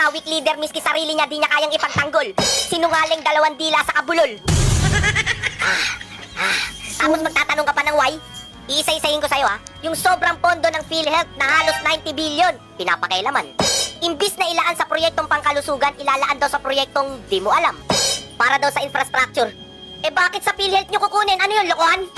nga, weak leader, miski sarili niya di niya kayang ipagtanggol. Sinungaling 2 dila sa kabulol. Tapos magtatanong ka pa ng why? Iisa-isahin ko sa'yo yung sobrang pondo ng PhilHealth na halos 90 billion, pinapakailaman. Imbis na ilaan sa proyektong pangkalusugan, ilalaan daw sa proyektong di mo alam. Para daw sa infrastructure. Eh bakit sa PhilHealth nyo kukunin? Ano yun, lokohan?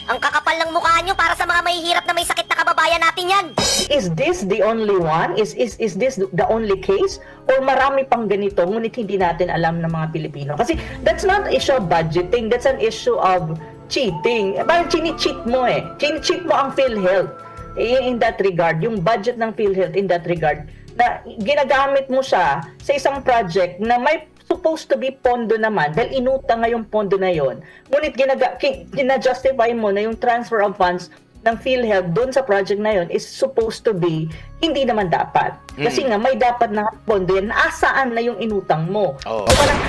Ang kakapal ng mukha nyo para sa mga mahihirap na may sakit na kababayan natin yan. Is this the only one? Is this the only case? Or marami pang ganito, ngunit hindi natin alam ng mga Pilipino? Kasi that's not an issue of budgeting, that's an issue of cheating. Parang chini-cheat mo Chini-cheat mo ang PhilHealth in that regard, yung budget ng PhilHealth in that regard, na ginagamit mo siya sa isang project na may supposed to be pondo naman dahil inutang nga yung pondo na yon. Ngunit gina-justify mo na yung transfer of funds ng PhilHealth doon sa project na yon is supposed to be hindi naman dapat. Kasi nga may dapat na pondo yan. Nasaan na yung inutang mo? So parang,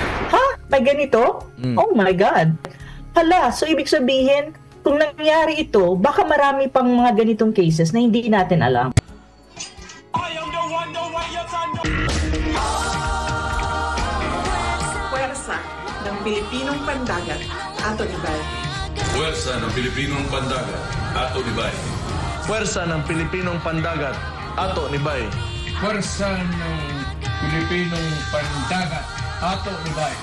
may ganito? Oh my God. Hala, so ibig sabihin, kung nangyari ito, baka marami pang mga ganitong cases na hindi natin alam. Puwersa ng Pilipinong Pandagat, Ato Nibay. Puwersa ng Pilipinong Pandagat, Ato Nibay. Puwersa ng Pilipinong Pandagat, Ato Nibay. Puwersa ng Pilipinong Pandagat, Ato Nibay.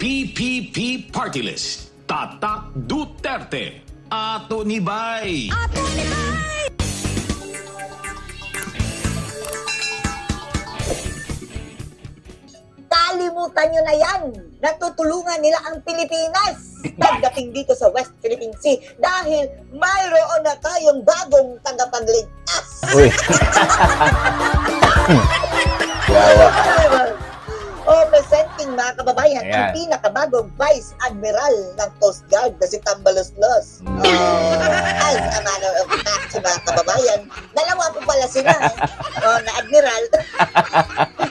PPP Party List. Tatak Duterte. Ato Nibay. Ato Nibay! Kalimutan nyo na yan. Natutulungan nila ang Pilipinas pagdating dito sa West Philippine Sea dahil mayroon na tayong bagong tagapagligtas. Uy. Yawa. Presenting mga kababayan, ang pinakabagong Vice Admiral ng Coast Guard na si Tambaloslos. As a matter of fact, si mga kababayan, dalawa po pala sila na Admiral.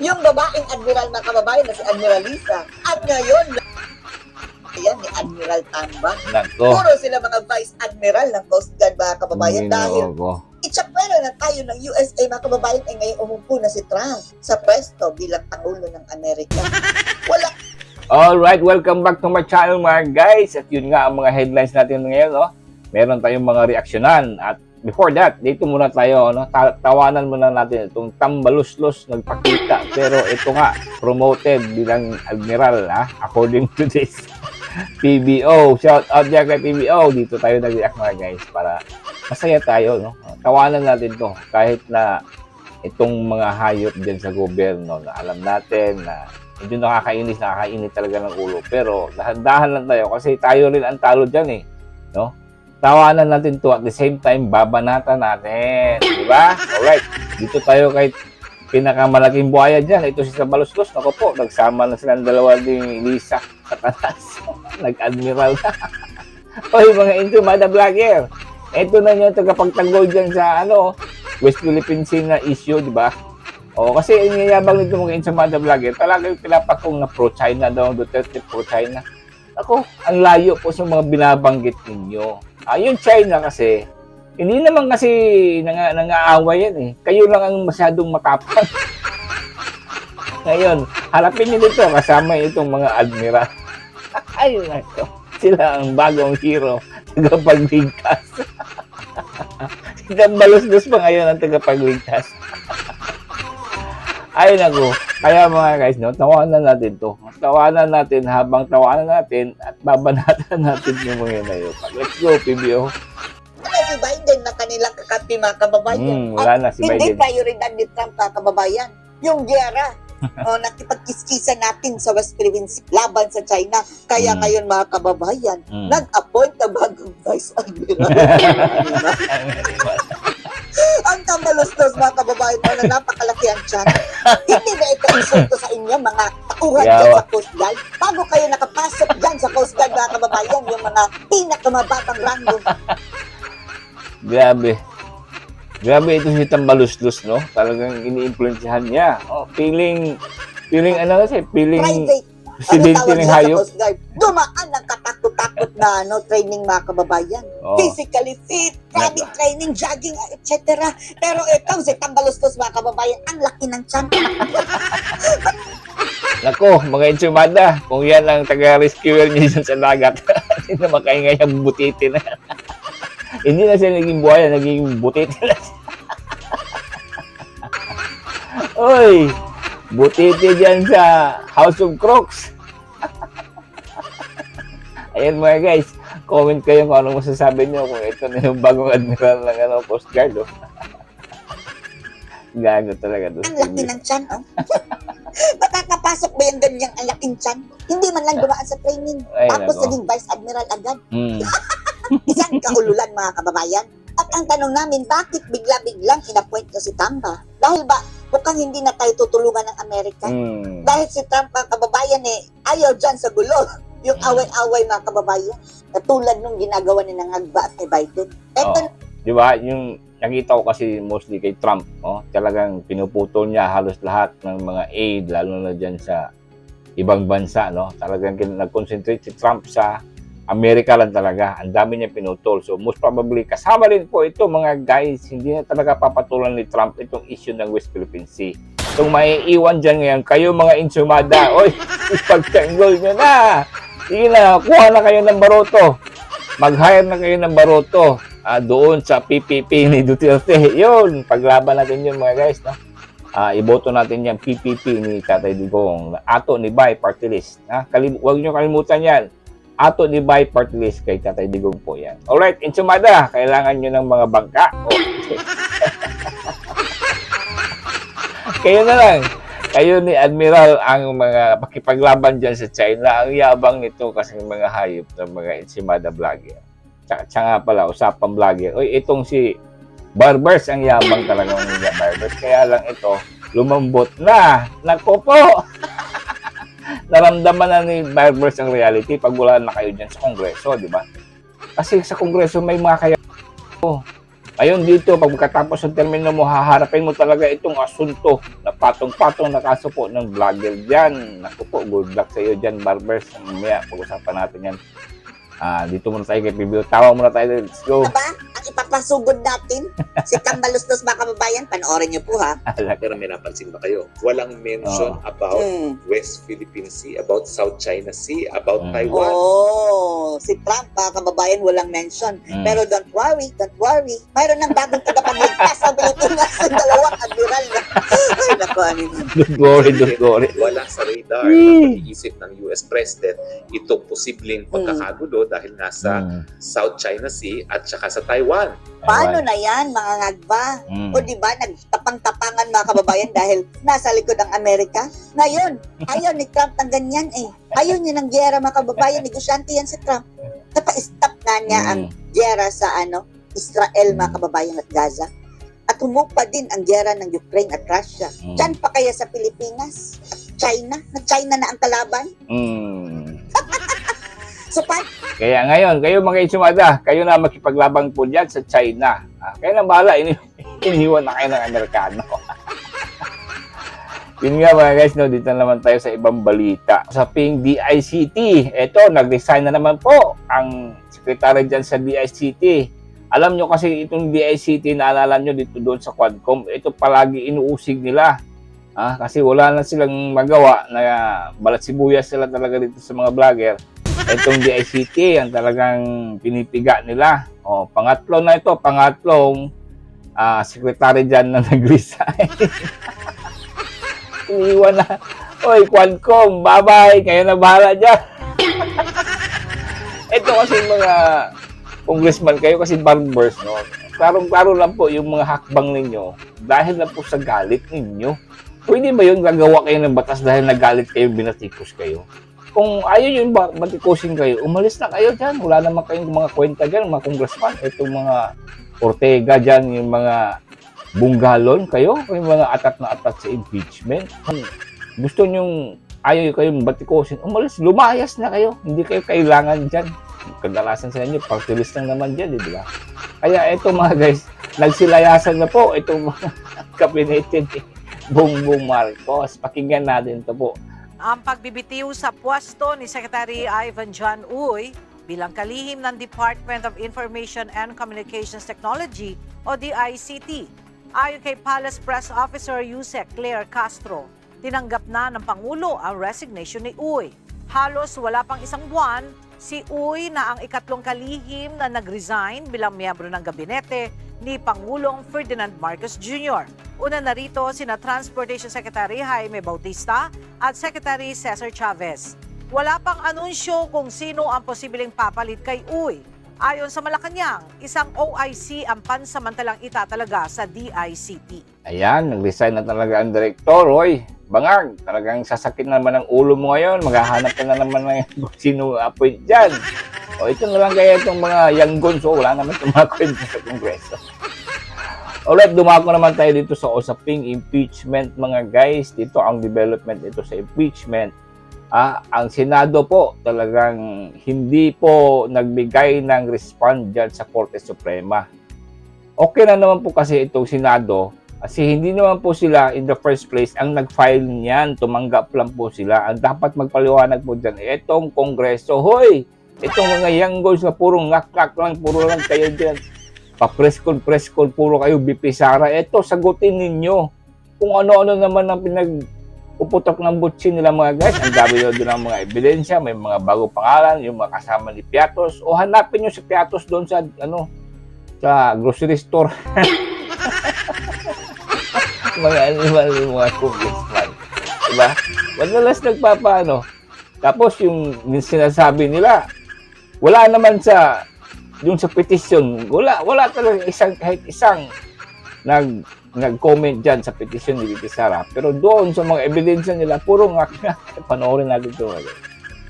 Yung babaeng Admiral mga kababayan na si Admiral Lisa. At ngayon, yan ni Admiral Tamba. Puro sila mga Vice Admiral ng Coast Guard mga kababayan dahil itsapwera na tayo ng USA mga kababayan ay ngayon umupo na si Trump sa pwesto bilang Pangulo ng Amerika. Wala. Alright, welcome back to my channel mga guys. At yun nga ang mga headlines natin ngayon. Meron tayong mga reaksyonan. At before that, dito muna tayo. Tawanan muna natin itong Tambaloslos nagpakita. Pero ito nga, promoted bilang Admiral according to this PBO. Shout out dyan kay PBO. Dito tayo nag-react mga guys para masaya tayo. Tawanan natin to kahit na itong mga hayop dyan sa gobyerno na alam natin na medyo nakakainit talaga ng ulo. Pero dahan-dahan lang tayo kasi tayo rin ang talo dyan Tawanan natin to at the same time babanatan natin. Diba? Alright. Dito tayo kay pinakamalaking buhaya dyan. Ito si Tambaloslos. Naku po, nagsama na silang dalawa ni Lisa sa tanas. Nag-admiral na. Oy, mga intumada vlogger. Ito na yung tagapagtanggol dyan sa West Philippine Sea na issue, di ba? Kasi iniyabang nito mga intumada vlogger. Talaga yung pinapakong na pro-China daw, Duterte pro-China. Ako, ang layo po sa mga binabanggit ninyo. Yung China kasi, hindi naman kasi nang-aaway yan Kayo lang ang masyadong matapang. Ngayon, harapin niyo dito, kasama itong mga admiral. Ayun na ito. Sila ang bagong hero, tagapagligtas. Si Tambaloslos pa ngayon ang tagapagligtas. Ay naku, kaya mga guys, tawanan natin to. Tawanan natin habang tawanan natin at babanatan natin yung mga yun. Let's go, PBO. Si Biden na kanilang kakampi mga kababayan. Wala na si Biden. Hindi prioridad ni Trump mga kababayan. Yung giyera. Nakipagkiskisan natin sa West Philippine Sea laban sa China. Kaya ngayon mga kababayan, nag-appoint na bagong Vice Admiral. Ang Tambaloslos mga kababayan na napakalaki ang tiyan. Hindi na ito insulto sa inyo mga tauhan dyan sa Coast Guard. Bago kayo nakapasok dyan sa Coast Guard mga kababayan, yung mga pinakamababang rango. Grabe ito si Tambaloslos, Talagang ini-influensyahan niya. Feeling private. presidente ng hayop. Dumaan ng katak takot na training mga kababayan. Oo. Physically fit, running training, jogging, etc. Pero ito, si Tambalustos mga kababayan, ang laki ng tiyan. Nako, mga insumada, kung yan ang taga-rescuer niya dyan sa dagat, hindi na makaingay ang butitin na. Hindi na siya naging buhaya, naging butitin na siya. Oy, butitin dyan sa House of Crocs. Ayan mga guys, comment kayo kung anong masasabi nyo kung ito na yung bagong admiral ng Coast Guard. Oh. Gago talaga doon. Ang laki ng tiyan, oh. Makakapasok ba yung ganyang ang laking tiyan? Hindi man lang dumaan sa training. Ay, Tapos nako. naging Vice Admiral agad. Hmm. Isang kaululan mga kababayan. At ang tanong namin, bakit bigla-biglang inappoint na si Tamba? Dahil ba, mukhang hindi na tayo tutulungan ng Amerika? Hmm. Dahil si Trump mga kababayan ayaw dyan sa gulo. Yung away-away mga kababayan. Katulad nung ginagawa ni ng Agba at kay Biden. Eto, Di ba? Yung nakita ko kasi mostly kay Trump, talagang pinuputol niya halos lahat ng mga aid, lalo na dyan sa ibang bansa, no? Talagang nag-concentrate si Trump sa Amerika lang talaga. Ang dami niya pinutol. So, most probably, kasama rin po ito, mga guys, hindi na talaga papatulan ni Trump itong issue ng West Philippine Sea. Itong maiiwan dyan ngayon, kayo mga insumada, oy, ipagtanggol nyo na! Sige na, kuha na kayo ng baroto. Mag-hire na kayo ng baroto doon sa PPP ni Duterte. Yun, paglaban natin yun mga guys. No? Iboto natin yan, PPP ni Tatay Digong. Ato ni Bay Party List. Huwag nyo kalimutan yan. Ato ni Bay Party List kay Tatay Digong po yan. Alright, insumada, kailangan nyo ng mga bangka. Okay. Kayo na lang. Kayo ni Admiral ang mga pakipaglaban dyan sa China. Ang yabang nito kasi mga hayop ng mga insimada vlogger. Tsaka nga pala, usapang vlogger. Oy, itong si Barbers, ang yabang talaga ng Barbers. Kaya lang ito, lumambot na. Naku po! Naramdaman na ni Barbers ang reality pag wala na kayo dyan sa Kongreso, di ba? Kasi sa Kongreso may mga kaya. Ayun dito, pag magkatapos ng termino mo, haharapin mo talaga itong asunto na patong-patong na kaso po ng vlogger dyan. Naku po, good luck sa iyo dyan, Barbers. Mamaya, pag-usapan natin yan. Dito muna tayo kay Pibil. Tawa muna tayo. Let's go. ba? Ang ipapasugod natin, si Tambalustos mga kababayan, panoorin niyo po ha. Pero may napansin ba kayo? Walang mention about West Philippine Sea, about South China Sea, about Taiwan. Si Trump mga kababayan walang mention. Pero don't worry. Mayroon ng bagong tagapagligtas sa Pilipinas, dalawang admiral na. Ay, naku, ano Don't worry. Wala sa radar ng pag-iisip ng US President itong posibleng pagkakagulo dahil nasa South China Sea at saka sa Taiwan. Paano na yan, mga ngagba? O diba, nagtapang-tapangan mga kababayan dahil nasa likod ang Amerika? Ngayon, ayaw ni Trump ng ganyan eh. Ayaw niya ng gyera mga kababayan, negosyante yan si Trump. Napa-stop na niya ang gyera sa Israel mga kababayan at Gaza. At humupa din ang gyera ng Ukraine at Russia. Diyan pa kaya sa Pilipinas? At China? Na-China na ang kalaban? So, Kaya ngayon, kayo mga insumada, kayo na makipaglabang po dyan sa China. Kaya na bahala, iniwan na kayo ng Amerikano. Yun nga mga guys, dito naman tayo sa ibang balita. Sa PING DICT, eto, nag-resign na naman po ang sekretary dyan sa DICT. Alam nyo kasi itong DICT, naalala nyo dito doon sa Quadcom, ito palagi inuusig nila. Kasi wala na silang magawa na balat sibuyas sila talaga dito sa mga vlogger. Itong DICT, ang talagang pinipiga nila. Pangatlong sekretary dyan na nag-resign. Iniwan na. Oy, Quadcom, bye-bye. Kayo na bahala dyan. Ito kasi mga congressman kayo kasi barbers, no? Klarong-klaro lang po yung mga hakbang ninyo dahil na po sa galit ninyo. Pwede ba yun gagawa kayo ng batas dahil nagalit kayo, binatikos kayo? Kung ayaw yung batikusin kayo, umalis na kayo dyan. Wala naman kayong mga kwenta dyan, mga congressman. Itong mga Ortega dyan, yung mga Bunggalon kayo, yung mga atat na atat sa impeachment. Kung gusto nyong ayaw kayong batikusin, umalis, lumayas na kayo. Hindi kayo kailangan dyan. Kadalasan sa inyo, party list lang naman dyan, di ba? Kaya ito mga guys, nagsilayasan na po itong mga kabinetin ni Bongbong Marcos. Pakinggan natin ito po. Ang pagbibitiw sa pwesto ni Secretary Ivan John Uy bilang kalihim ng Department of Information and Communications Technology o DICT. Ayon kay Palace Press Officer Yusek Claire Castro, tinanggap na ng Pangulo ang resignation ni Uy. Halos wala pang isang buwan, si Uy na ang ikatlong kalihim na nag-resign bilang miyembro ng gabinete ni Pangulong Ferdinand Marcos Jr. Una na rito sina Transportation Secretary Jaime Bautista at Secretary Cesar Chavez. Wala pang anunsyo kung sino ang posibleng papalit kay Uy. Ayon sa Malacanang, isang OIC ang pansamantalang itatalaga sa DICT. Ayan, nag-resign na talaga ang direktor. Hoy, Bangag, talagang sasakit naman ang ulo mo ngayon. Maghahanap ka na naman ng sino appoint dyan. O ito na lang kaya itong mga young guns. O wala naman itong mga kwento sa Kongreso. Alright, dumako naman tayo dito sa usaping impeachment mga guys. Dito ang development ito sa impeachment. Ang Senado po talagang hindi po nagbigay ng response dyan sa Korte Suprema. Okay na naman po kasi itong Senado kasi hindi naman po sila in the first place ang nag-file niyan. Tumanggap lang po sila. Ang dapat magpaliwanag po dyan, itong Kongreso, hoy, itong mga young girls na puro ngak-ngak lang, puro lang kayo dyan. Pa-press-call, puro kayo BP Sara. Ito, sagutin ninyo kung ano-ano naman ang pinag-uputok ng butsin nila mga guys. Ang dami doon ng mga ebidensya, may mga bago pangalan, yung mga kasama ni Piatos. O hanapin nyo si Piatos doon sa, sa grocery store. Mga animal, yung mga congressman. Diba? Madalas nagpapaano. Tapos yung sinasabi nila, wala naman sa yung sa petition, wala talaga kahit isang nag-comment dyan sa petition ni BP Sara. Pero doon sa mga ebidensya nila, puro ngak-ngak. Panoorin natin ito.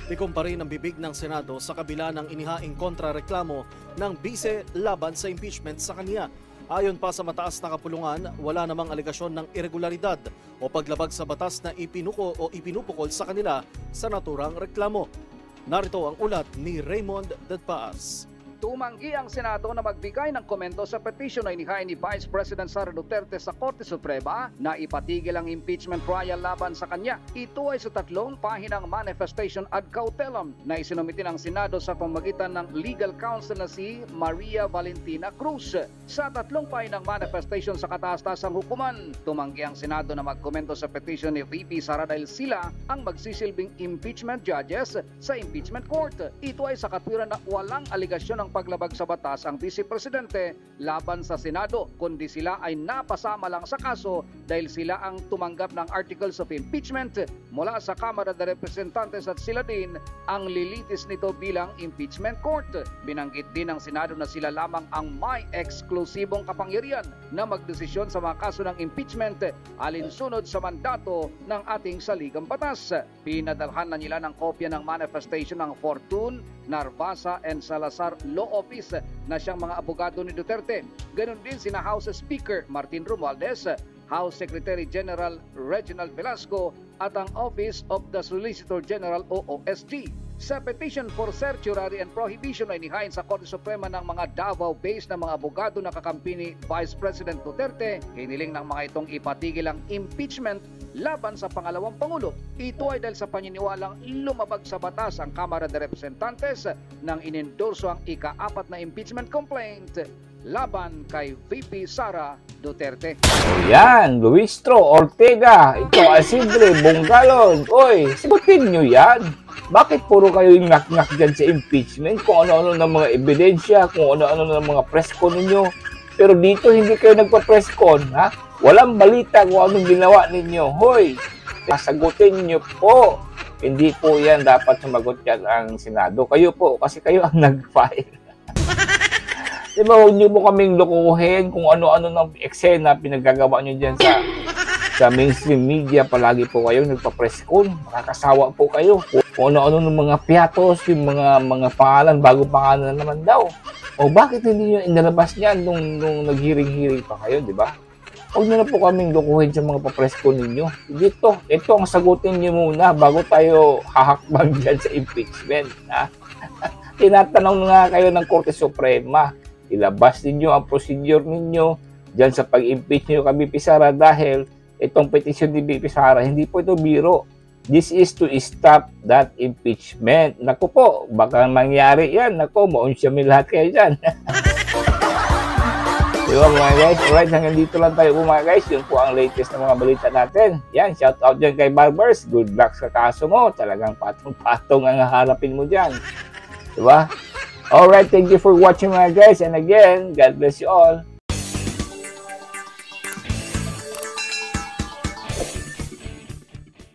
Ikumpara rin ang bibig ng Senado sa kabila ng inihaing kontrareklamo ng bise laban sa impeachment sa kanya. Ayon pa sa mataas na kapulungan, wala namang alegasyon ng irregularidad o paglabag sa batas na ipinupukol sa kanila sa naturang reklamo. Narito ang ulat ni Raymond Dadpaas. Tumanggi ang Senado na magbigay ng komento sa petisyon na inihain ni Vice President Sara Duterte sa Korte Suprema na ipatigil ang impeachment trial laban sa kanya. Ito ay sa 3 pahinang manifestation ad cautelam na isinumiti ng Senado sa pamamagitan ng legal counsel na si Maria Valentina Cruz. Sa 3 pahinang manifestation sa kataas-tasang hukuman, tumanggi ang Senado na magkomento sa petisyon ni VP Sara dahil sila ang magsisilbing impeachment judges sa impeachment court. Ito ay sa katwiran na walang aligasyon ng paglabag sa batas ang Vice Presidente laban sa Senado, kundi sila ay napasama lang sa kaso dahil sila ang tumanggap ng Articles of Impeachment mula sa Kamara de Representantes at sila din ang lilitis nito bilang impeachment court. Binanggit din ng Senado na sila lamang ang may eksklusibong kapangyarihan na magdesisyon sa mga kaso ng impeachment alinsunod sa mandato ng ating saligang batas. Pinadalhan na nila ng kopya ng manifestation ng Fortune, Narvasa and Salazar Law Office na siyang mga abogado ni Duterte. Ganon din sina House Speaker Martin Romualdez, House Secretary General Reginald Velasco at ang Office of the Solicitor General o OSG. Sa petition for certiorari and prohibition na inihain sa Korte Suprema ng mga Davao-based na mga abogado na kakampi ni Vice President Duterte, hiniling ng mga itong ipatigil ang impeachment laban sa pangalawang Pangulo. Ito ay dahil sa paniniwalang lumabag sa batas ang Kamara de Representantes nang inendorso ang ika-4 na impeachment complaint laban kay VP Sara Duterte. Yan, Luistro, Ortega, ito, Asidre, Bonggalon. Oy, sagutin nyo yan. Bakit puro kayo yung nak-nak dyan sa impeachment? Kung ano-ano ng mga ebidensya, kung ano-ano ng mga press con ninyo. Pero dito hindi kayo nagpa-press con, ha? Walang balita kung anong ginawa ninyo. Hoy, sagutin nyo po. Hindi po yan dapat sumagot yan ang Senado. Kayo po, kasi kayo ang nag-file. Diba, huwag nyo po kaming lukuhin kung ano-ano ng eksena pinagagawa nyo dyan sa mainstream media. Palagi po kayo nagpa-press con. Nakakasawa po kayo. Kung ano-ano ng mga Piatos, yung mga pangalan, bago pangalan naman daw. O bakit hindi nyo inalabas niyan nung naghiring-hiring pa kayo, di ba? Huwag nyo na po kaming lukuhin sa mga pa-press con ninyo. Ito ang sagutin nyo muna bago tayo hahakbang dyan sa impeachment. Ha? Tinatanong nga kayo ng Korte Suprema. Ilabas ninyo ang procedure ninyo dyan sa pag-impeach nyo kay BP Sara dahil itong petition ni BP Sara, hindi po ito biro. This is to stop that impeachment. Naku po, baka mangyari yan. Naku, maunsyami lahat kayo dyan. Diba mga guys? Alright, hanggang dito lang tayo po mga guys. Yun po ang latest na mga balita natin. Yan, shout out dyan kay Barbers. Good luck sa kaso mo. Talagang patong-patong ang harapin mo dyan. Diba? Alright, thank you for watching mga guys. And again, God bless you all.